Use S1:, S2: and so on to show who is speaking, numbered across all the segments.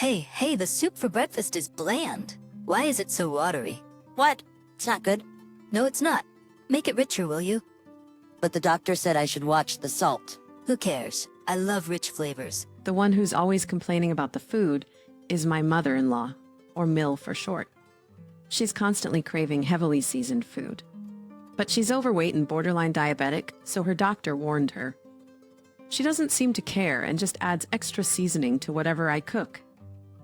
S1: Hey, the soup for breakfast is bland. Why is it so watery?
S2: What? It's not good.
S1: No, it's not. Make it richer, will you?
S2: But the doctor said I should watch the salt.
S1: Who cares? I love rich flavors.
S3: The one who's always complaining about the food is my mother-in-law, or Mill for short. She's constantly craving heavily seasoned food. But she's overweight and borderline diabetic, so her doctor warned her. She doesn't seem to care and just adds extra seasoning to whatever I cook.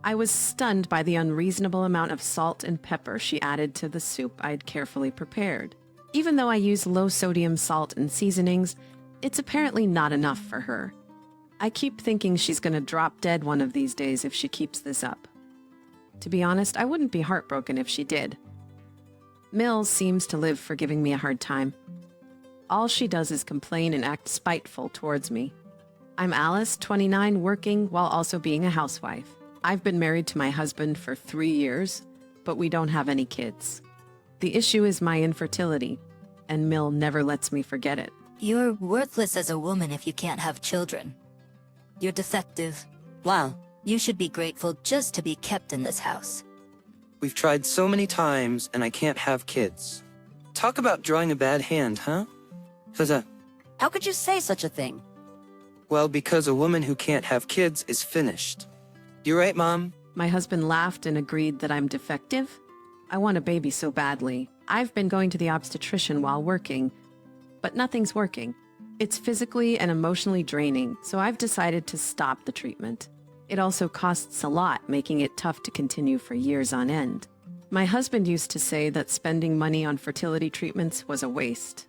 S3: I was stunned by the unreasonable amount of salt and pepper she added to the soup I'd carefully prepared. Even though I use low-sodium salt and seasonings, it's apparently not enough for her. I keep thinking she's going to drop dead one of these days if she keeps this up. To be honest, I wouldn't be heartbroken if she did. Mills seems to live for giving me a hard time. All she does is complain and act spiteful towards me. I'm Alice, 29, working while also being a housewife. I've been married to my husband for 3 years, but we don't have any kids. The issue is my infertility, and Mill never lets me forget it.
S1: You're worthless as a woman if you can't have children. You're defective.
S2: Wow.
S1: You should be grateful just to be kept in this house.
S4: We've tried so many times, and I can't have kids. Talk about drawing a bad hand, huh?
S2: How could you say such a thing?
S4: Well, because a woman who can't have kids is finished. You right, Mom?
S3: My husband laughed and agreed that I'm defective. I want a baby so badly. I've been going to the obstetrician while working, but nothing's working. It's physically and emotionally draining, so I've decided to stop the treatment. It also costs a lot, making it tough to continue for years on end. My husband used to say that spending money on fertility treatments was a waste.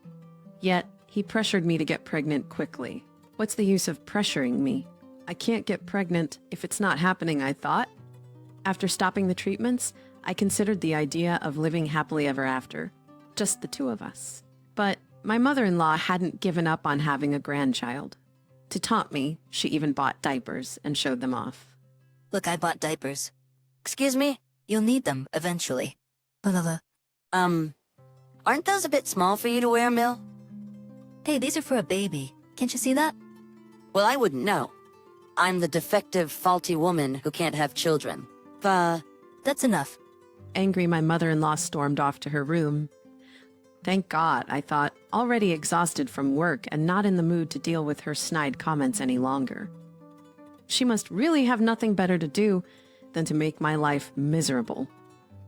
S3: Yet, he pressured me to get pregnant quickly. What's the use of pressuring me? I can't get pregnant if it's not happening, I thought. After stopping the treatments, I considered the idea of living happily ever after, just the two of us. But my mother-in-law hadn't given up on having a grandchild. To taunt me, she even bought diapers and showed them off.
S1: Look, I bought diapers.
S2: Excuse me?
S1: You'll need them eventually.
S2: Aren't those a bit small for you to wear, Mill?
S1: Hey, these are for a baby. Can't you see that?
S2: Well, I wouldn't know. I'm the defective, faulty woman who can't have children.
S1: That's enough.
S3: Angry, my mother-in-law stormed off to her room. Thank God, I thought, already exhausted from work and not in the mood to deal with her snide comments any longer. She must really have nothing better to do than to make my life miserable.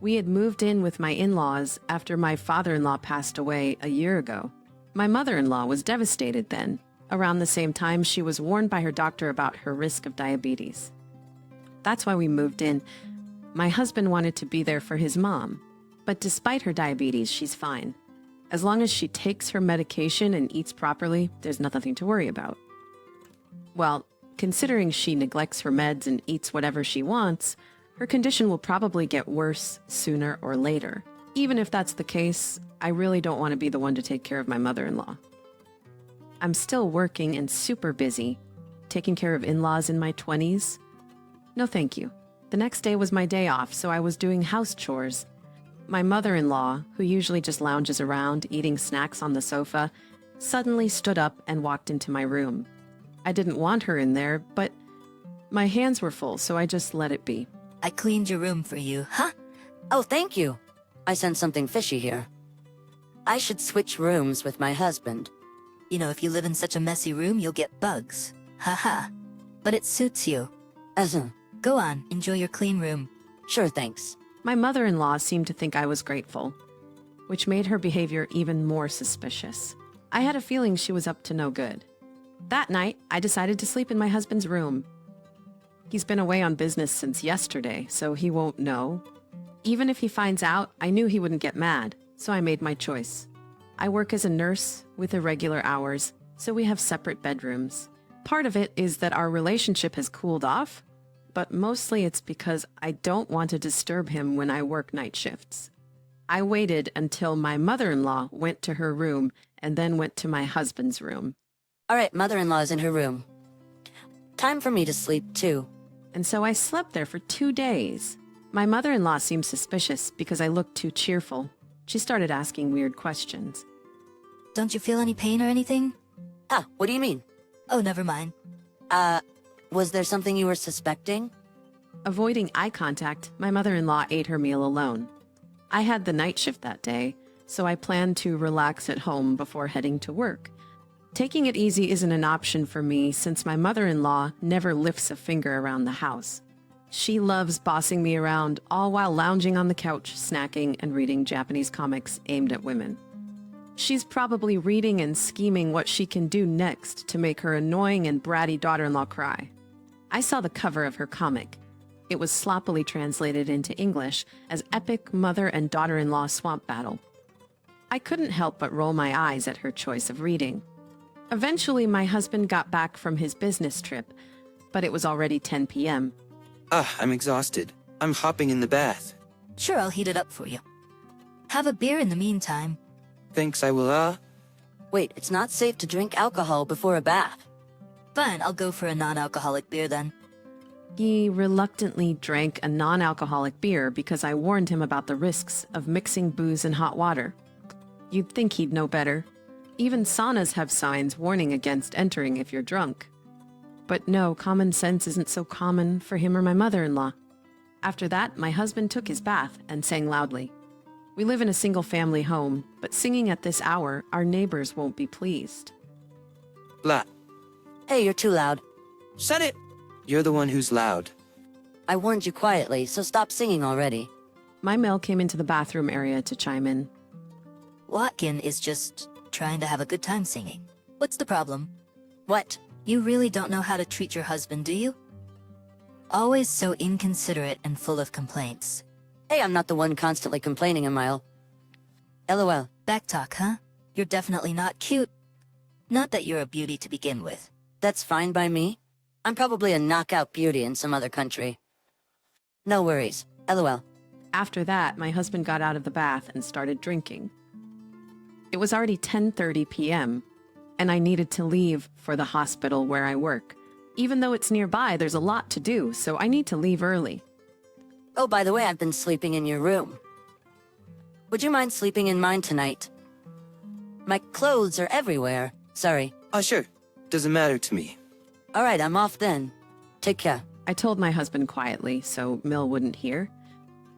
S3: We had moved in with my in-laws after my father-in-law passed away a year ago. My mother-in-law was devastated then. Around the same time, she was warned by her doctor about her risk of diabetes. That's why we moved in. My husband wanted to be there for his mom, but despite her diabetes, she's fine. As long as she takes her medication and eats properly, there's nothing to worry about. Well, considering she neglects her meds and eats whatever she wants, her condition will probably get worse sooner or later. Even if that's the case, I really don't want to be the one to take care of my mother-in-law. I'm still working and super busy, taking care of in-laws in my 20s. No thank you. The next day was my day off, so I was doing house chores. My mother-in-law, who usually just lounges around eating snacks on the sofa, suddenly stood up and walked into my room. I didn't want her in there, but my hands were full, so I just let it be.
S1: I cleaned your room for you, huh?
S2: Oh, thank you. I sensed something fishy here. I should switch rooms with my husband.
S1: You know, if you live in such a messy room, you'll get bugs. Haha. But it suits you. Go on, enjoy your clean room.
S2: Sure, thanks.
S3: My mother-in-law seemed to think I was grateful, which made her behavior even more suspicious. I had a feeling she was up to no good. That night, I decided to sleep in my husband's room. He's been away on business since yesterday, so he won't know. Even if he finds out, I knew he wouldn't get mad, so I made my choice. I work as a nurse with irregular hours, so we have separate bedrooms. Part of it is that our relationship has cooled off, but mostly it's because I don't want to disturb him when I work night shifts. I waited until my mother-in-law went to her room and then went to my husband's room.
S2: All right, mother-in-law's in her room. Time for me to sleep, too.
S3: And so I slept there for 2 days. My mother-in-law seemed suspicious because I looked too cheerful. She started asking weird questions.
S1: Don't you feel any pain or anything?
S2: What do you mean?
S1: Oh, never mind.
S2: Was there something you were suspecting?
S3: Avoiding eye contact, my mother-in-law ate her meal alone. I had the night shift that day, so I planned to relax at home before heading to work. Taking it easy isn't an option for me since my mother-in-law never lifts a finger around the house. She loves bossing me around, all while lounging on the couch, snacking and reading Japanese comics aimed at women. She's probably reading and scheming what she can do next to make her annoying and bratty daughter-in-law cry. I saw the cover of her comic. It was sloppily translated into English as Epic Mother and Daughter-in-Law Swamp Battle. I couldn't help but roll my eyes at her choice of reading. Eventually, my husband got back from his business trip, but it was already 10 p.m.
S4: I'm exhausted. I'm hopping in the bath.
S1: Sure, I'll heat it up for you. Have a beer in the meantime.
S4: Thanks, I will,
S2: Wait, it's not safe to drink alcohol before a bath.
S1: Fine, I'll go for a non-alcoholic beer then.
S3: He reluctantly drank a non-alcoholic beer because I warned him about the risks of mixing booze and hot water. You'd think he'd know better. Even saunas have signs warning against entering if you're drunk. But no, common sense isn't so common for him or my mother-in-law. After that, my husband took his bath and sang loudly. We live in a single-family home, but singing at this hour, our neighbors won't be pleased.
S4: Blah.
S2: Hey, you're too loud.
S4: Shut it! You're the one who's loud.
S2: I warned you quietly, so stop singing already.
S3: My Mel came into the bathroom area to chime in.
S1: Watkin is just trying to have a good time singing. What's the problem?
S2: What?
S1: You really don't know how to treat your husband, do you? Always so inconsiderate and full of complaints.
S2: Hey, I'm not the one constantly complaining, am I? LOL.
S1: Backtalk, huh? You're definitely not cute. Not that you're a beauty to begin with.
S2: That's fine by me. I'm probably a knockout beauty in some other country. No worries. LOL.
S3: After that, my husband got out of the bath and started drinking. It was already 10:30 p.m., and I needed to leave for the hospital where I work. Even though it's nearby, there's a lot to do, so I need to leave early.
S2: Oh, by the way, I've been sleeping in your room. Would you mind sleeping in mine tonight? My clothes are everywhere. Sorry.
S4: Sure. Doesn't matter to me.
S2: All right, I'm off then. Take care.
S3: I told my husband quietly, so Mill wouldn't hear.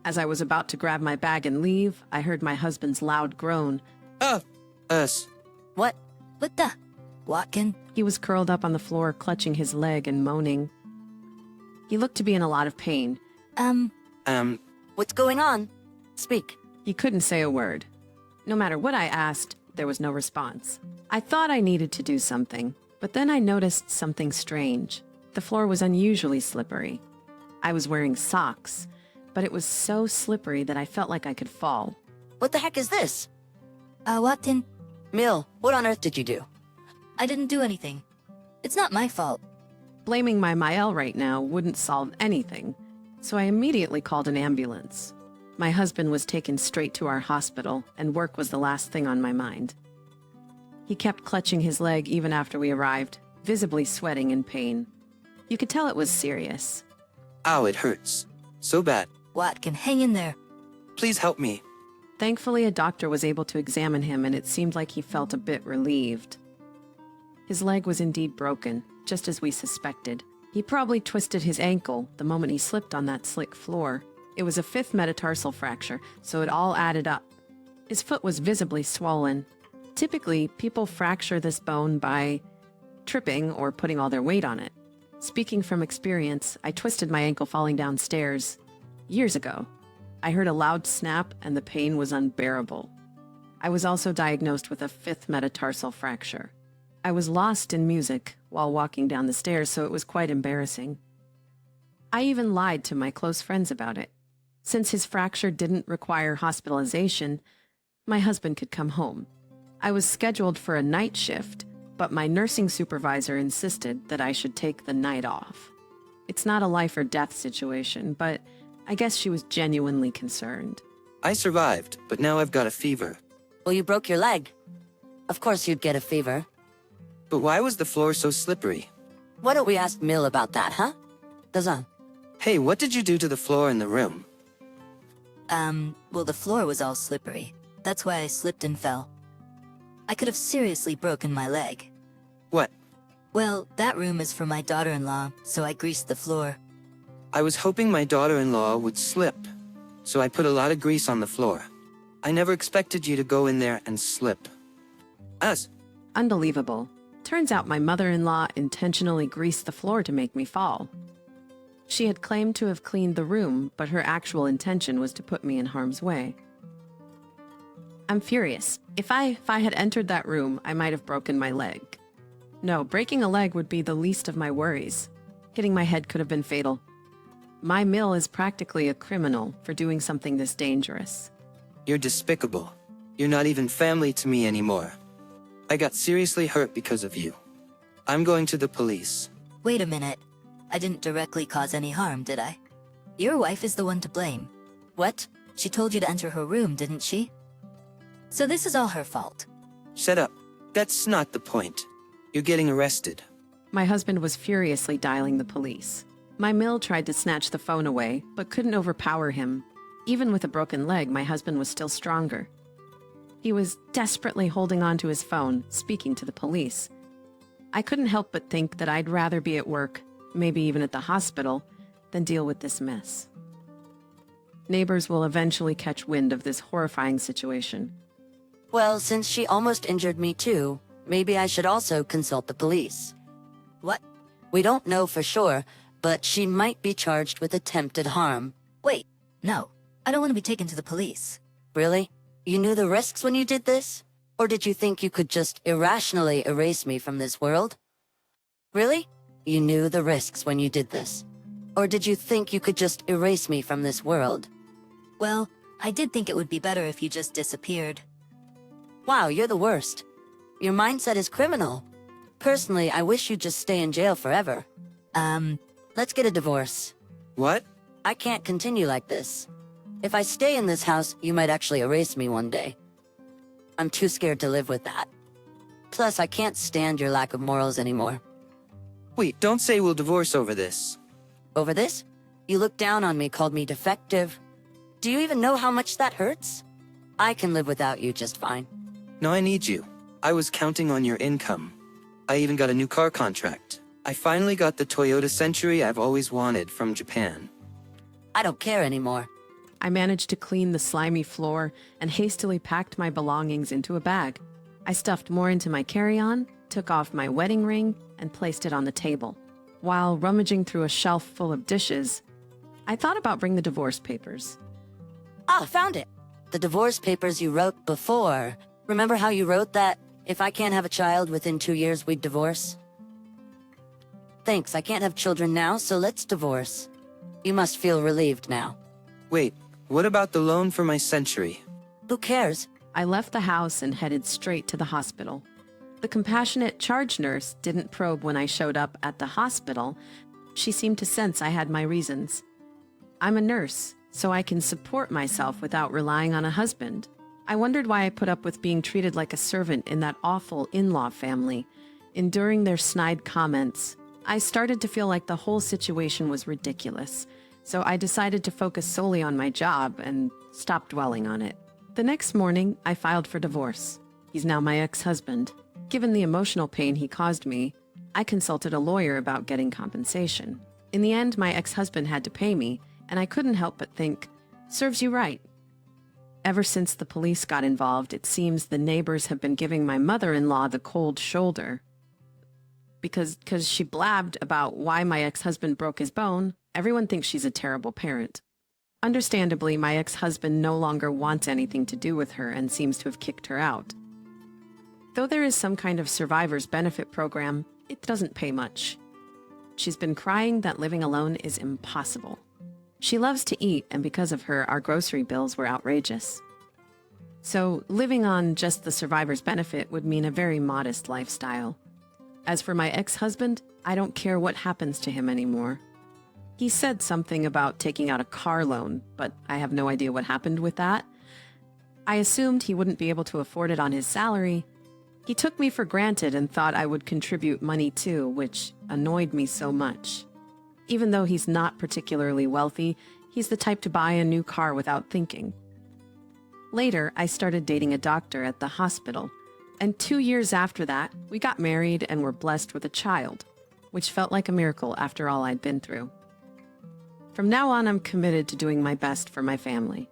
S3: As I was about to grab my bag and leave, I heard my husband's loud groan.
S4: Us.
S2: What?
S1: What the? Watkin?
S3: He was curled up on the floor, clutching his leg and moaning. He looked to be in a lot of pain.
S2: What's going on? Speak.
S3: He couldn't say a word. No matter what I asked, there was no response. I thought I needed to do something, but then I noticed something strange. The floor was unusually slippery. I was wearing socks, but it was so slippery that I felt like I could fall.
S2: What the heck is this?
S1: Watkin,
S2: Mill, what on earth did you do?
S1: I didn't do anything. It's not my fault.
S3: Blaming my Mael right now wouldn't solve anything, so I immediately called an ambulance. My husband was taken straight to our hospital, and work was the last thing on my mind. He kept clutching his leg even after we arrived, visibly sweating in pain. You could tell it was serious.
S4: Ow, it hurts. So bad.
S1: Watkin, hang in there.
S4: Please help me.
S3: Thankfully, a doctor was able to examine him, and it seemed like he felt a bit relieved. His leg was indeed broken, just as we suspected. He probably twisted his ankle the moment he slipped on that slick floor. It was a 5th metatarsal fracture, so it all added up. His foot was visibly swollen. Typically, people fracture this bone by tripping or putting all their weight on it. Speaking from experience, I twisted my ankle falling downstairs years ago. I heard a loud snap and the pain was unbearable. I was also diagnosed with a 5th metatarsal fracture. I was lost in music while walking down the stairs, so it was quite embarrassing. I even lied to my close friends about it. Since his fracture didn't require hospitalization, my husband could come home. I was scheduled for a night shift, but my nursing supervisor insisted that I should take the night off. It's not a life or death situation, but I guess she was genuinely concerned.
S4: I survived, but now I've got a fever.
S2: Well, you broke your leg. Of course you'd get a fever.
S4: But why was the floor so slippery?
S2: Why don't we ask Mill about that, huh? Dazan.
S4: Hey, what did you do to the floor in the room?
S1: Well, the floor was all slippery. That's why I slipped and fell. I could have seriously broken my leg.
S4: What?
S1: Well, that room is for my daughter-in-law, so I greased the floor.
S4: I was hoping my daughter-in-law would slip, so I put a lot of grease on the floor. I never expected you to go in there and slip. Us.
S3: Unbelievable. Turns out my mother-in-law intentionally greased the floor to make me fall. She had claimed to have cleaned the room, but her actual intention was to put me in harm's way. I'm furious. If I had entered that room, I might have broken my leg. No, breaking a leg would be the least of my worries. Hitting my head could have been fatal. My mill is practically a criminal for doing something this dangerous.
S4: You're despicable. You're not even family to me anymore. I got seriously hurt because of you. I'm going to the police.
S1: Wait a minute. I didn't directly cause any harm, did I? Your wife is the one to blame.
S2: What?
S1: She told you to enter her room, didn't she? So this is all her fault.
S4: Shut up. That's not the point. You're getting arrested.
S3: My husband was furiously dialing the police. My mill tried to snatch the phone away, but couldn't overpower him. Even with a broken leg, my husband was still stronger. He was desperately holding on to his phone, speaking to the police. I couldn't help but think that I'd rather be at work, maybe even at the hospital, than deal with this mess. Neighbors will eventually catch wind of this horrifying situation.
S2: Well, since she almost injured me too, maybe I should also consult the police.
S1: What?
S2: We don't know for sure, but she might be charged with attempted harm.
S1: Wait, no. I don't want to be taken to the police.
S2: Really? You knew the risks when you did this? Or did you think you could just irrationally erase me from this world? Really? You knew the risks when you did this? Or did you think you could just erase me from this world?
S1: Well, I did think it would be better if you just disappeared.
S2: Wow, you're the worst. Your mindset is criminal. Personally, I wish you'd just stay in jail forever. Let's get a divorce.
S4: What?
S2: I can't continue like this. If I stay in this house, you might actually erase me one day. I'm too scared to live with that. Plus, I can't stand your lack of morals anymore.
S4: Wait, don't say we'll divorce over this.
S2: Over this? You looked down on me, called me defective. Do you even know how much that hurts? I can live without you just fine.
S4: No, I need you. I was counting on your income. I even got a new car contract. I finally got the Toyota Century I've always wanted from Japan.
S2: I don't care anymore.
S3: I managed to clean the slimy floor and hastily packed my belongings into a bag. I stuffed more into my carry-on, took off my wedding ring, and placed it on the table. While rummaging through a shelf full of dishes, I thought about bringing the divorce papers.
S2: Ah, found it. The divorce papers you wrote before. Remember how you wrote that, if I can't have a child within 2 years, we'd divorce? Thanks, I can't have children now, so let's divorce. You must feel relieved now.
S4: Wait, what about the loan for my Century?
S2: Who cares?
S3: I left the house and headed straight to the hospital. The compassionate charge nurse didn't probe when I showed up at the hospital. She seemed to sense I had my reasons. I'm a nurse, so I can support myself without relying on a husband. I wondered why I put up with being treated like a servant in that awful in-law family. Enduring their snide comments, I started to feel like the whole situation was ridiculous, so I decided to focus solely on my job and stop dwelling on it. The next morning, I filed for divorce. He's now my ex-husband. Given the emotional pain he caused me, I consulted a lawyer about getting compensation. In the end, my ex-husband had to pay me, and I couldn't help but think, serves you right. Ever since the police got involved, it seems the neighbors have been giving my mother-in-law the cold shoulder. Because she blabbed about why my ex-husband broke his bone, everyone thinks she's a terrible parent. Understandably, my ex-husband no longer wants anything to do with her and seems to have kicked her out. Though there is some kind of survivor's benefit program, it doesn't pay much. She's been crying that living alone is impossible. She loves to eat, and because of her, our grocery bills were outrageous. So living on just the survivor's benefit would mean a very modest lifestyle. As for my ex-husband, I don't care what happens to him anymore. He said something about taking out a car loan, but I have no idea what happened with that. I assumed he wouldn't be able to afford it on his salary. He took me for granted and thought I would contribute money too, which annoyed me so much. Even though he's not particularly wealthy, he's the type to buy a new car without thinking. Later, I started dating a doctor at the hospital, and 2 years after that, we got married and were blessed with a child, which felt like a miracle after all I'd been through. From now on, I'm committed to doing my best for my family.